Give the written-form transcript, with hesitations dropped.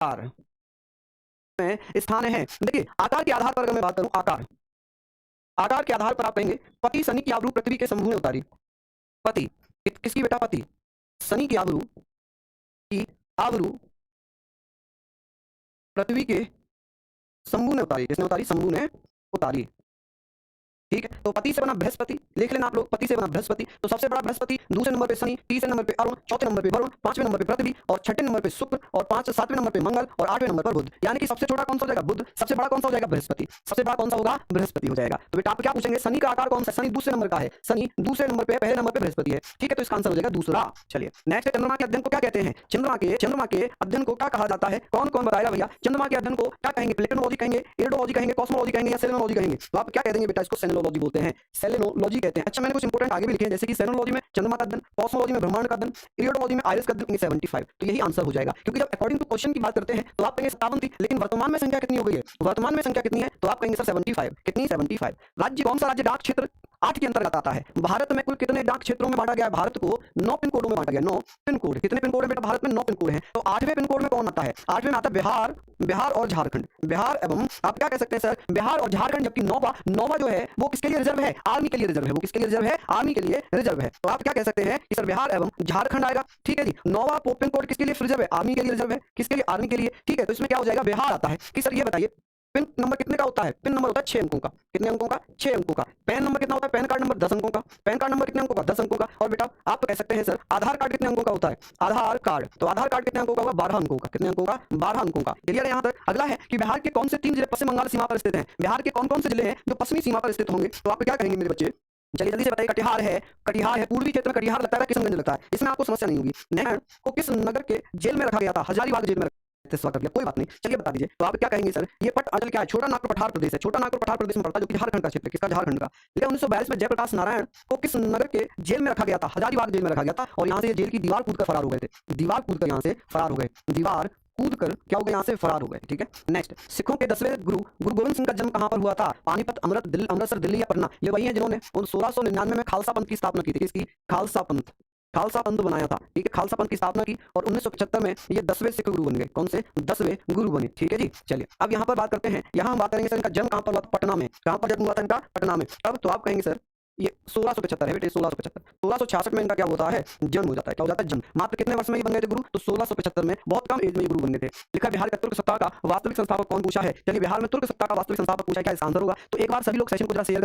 आकार में स्थान है। देखिए आकार के आधार पर अगर मैं बात करूं, आकार के आधार पर आप कहेंगे पति शनि की आबरू पृथ्वी के शंभु ने उतारी। पति किसकी बेटा? पति शनि की आबरू पृथ्वी के शंभु ने उतारी। किसने उतारी? शंभु ने उतारी। ठीक है, तो पति से बना बृहस्पति, लिख लेना आप लोग, पति से बना बृहस्पति। तो सबसे बड़ा बृहस्पति, दूसरे नंबर पे शनि, तीसरे नंबर पे अरुण, चौथे नंबर पे वरुण, पांचवें नंबर पे पृथ्वी और छठे नंबर पे शुक्र और सातवें नंबर पे मंगल और आठवें नंबर पर बुध। यानी कि सबसे छोटा कौन सा हो जाएगा? बुध। सबसे बड़ा कौन सा हो जाएगा? बृहस्पति। सबसे बड़ा कौन सा होगा? बृहस्पति हो जाएगा। तो बेटा आप क्या पूछेंगे? शनि का आकार कौन सा? शनि दूसरे नंबर का है। शनि दूसरे नंबर पे, पहले नंबर पे बृहस्पति है। ठीक है, तो इसका आंसर हो जाएगा दूसरा। चलिए नेक्स्ट, चंद्रमा के अध्ययन को क्या कहते हैं? चंद्रमा के अध्ययन को क्या कहा जाता है? कौन कौन बताएगा भैया? चंद्रमा के अध्ययन को क्या कहेंगे? प्लेटोलॉजी कहेंगे, इरिडोलॉजी कहेंगे, कॉस्मोलॉजी कहेंगे या सेलेनोलॉजी कहेंगे? तो आप क्या कह देंगे बेटा? इसको सेलेनोलॉजी बोलते हैं, सेलेनोलॉजी कहते हैं। अच्छा, मैंने कुछ इंपोर्टेंट आगे भी लिखे हैं, जैसे कि सेलेनोलॉजी में चंद्रमा का अध्ययन, कॉस्मोलॉजी में ब्रह्मांड का अध्ययन, इरिडोलॉजी में आइरिस का अध्ययन। 75। तो यही आंसर हो जाएगा, क्योंकि जब अकॉर्डिंग टू क्वेश्चन की बात करते हैं तो आप कहेंगे 57 थी, लेकिन वर्तमान में संख्या कितनी हो गई है? वर्तमान में संख्या कितनी है? तो आप कहेंगे सर 75। कितनी? 75। राज्य कौन सा राज्य डाक क्षेत्र 8 के अंतर्गत आता है? भारत में कुल कितने डाक क्षेत्रों में बांटा गया है? भारत को 9 पिन कोडों में बांटा गया। 9 पिन कोड। कितने पिन कोड है बेटा? भारत में 9 पिन कोड है। तो 8वें पिन कोड में कौन आता है? 8वें में आता है बिहार और झारखंड। बिहार एवं आप क्या कह सकते हैं सर? बिहार और झारखंड। जबकि नौवा जो है वो किसके लिए रिजर्व है? आर्मी के लिए रिजर्व है। वो किसके लिए रिजर्व है? आर्मी के लिए रिजर्व है। तो आप क्या कह सकते हैं कि सर बिहार एवं झारखंड आएगा। ठीक है जी। नौवा पिन कोड किसके लिए रिजर्व है? आर्मी के लिए रिजर्व है। किसके लिए? आर्मी के लिए। ठीक है, तो इसमें क्या हो जाएगा? बिहार आता है। कि सर ये बताइए पिन नंबर कितने का होता है? पिन नंबर होता है 6 अंकों का। कितने अंकों का? 6 अंकों का। पैन नंबर कितना होता है? पैन कार्ड नंबर 10 अंकों का। पैन कार्ड नंबर कितने अंकों का? 10 अंकों का। और बेटा आप कह सकते हैं सर आधार कार्ड कितने अंकों का होता है? आधार कार्ड, तो आधार कार्ड कितने अंकों का होगा? 12 अंकों का। कितने अंकों का? 12 अंकों का। क्लियर है यहाँ तक? अगला है कि बिहार के कौन से 3 जिले पश्चिम बंगाल सीमा पर स्थित हैं? बिहार के कौन-कौन से जिले हैं जो पश्चिमी सीमा पर स्थित होंगे? तो आप क्या कहेंगे मेरे बच्चे? चलिए जल्दी से बताइए। कटिहार है, पूर्वी क्षेत्र में कटिहार लगता है, किशनगंज लगता है। इसमें आपको समस्या नहीं होगी। नैना को किस नगर के जेल में रखा गया था? हजारीबाग जेल में स्वागत किया। कोई बात नहीं, चलिए बता दीजिए। तो आप क्या कहेंगे सर? ये पट अंचल क्या है? छोटा नागपुर पठार प्रदेश है। छोटा नागपुर पठार प्रदेश में पड़ता है, जो कि झारखंड का क्षेत्र है। किसका? झारखंड का। लेकिन 1942 में जयप्रकाश नारायण को किस नगर के जेल में रखा गया था? हजारीबाग जेल में रखा गया था। और यहाँ से जेल की दीवार कूदकर फरार हो गए थे। दीवार कूदकर यहाँ से फरार हो गए। दीवार कूदकर क्या हो गया? यहाँ से फरार हो गए। ठीक है, नेक्स्ट, सिखों के 10वें गुरु गोविंद सिंह का जन्म कहाँ पर हुआ था? पानीपत, अमृतसर, दिल्ली या पटना? ये वही है जिन्होंने 1699 में खालसा पंथ की स्थापना की थी। किसकी? खालसा पंथ बनाया था। ठीक है, खालसा पंथ की स्थापना की और 1975 में ये 10वें सिख गुरु बन गए। कौन से? 10वें गुरु बने। ठीक है जी। चलिए अब यहाँ पर बात करते हैं। यहाँ हम बात करेंगे सर इनका जन्म कहाँ पर हुआ था? पटना में। कहाँ पर जन्म हुआ था इनका? पटना में। अब तो आप कहेंगे सर ये 1675 है बेटे, 1675। 1666 में इनका क्या होता है? जन्म हो जाता है। क्या हो जाता है? जन्म। मात्र कितने वर्ष में ये बन गए थे गुरु? तो 1675 में, बहुत कम एज में ये गुरु बन गए थे। लिखा बिहार का तुर्क सत्ता का वास्तविक संस्थापक कौन? पूछा है। चलिए बिहार में तुर्क सत्ता का वास्तविक संस्थापक पूछा, क्या इसका आंसर होगा? तो एक बार सभी लोग सेशन को जरा शेयर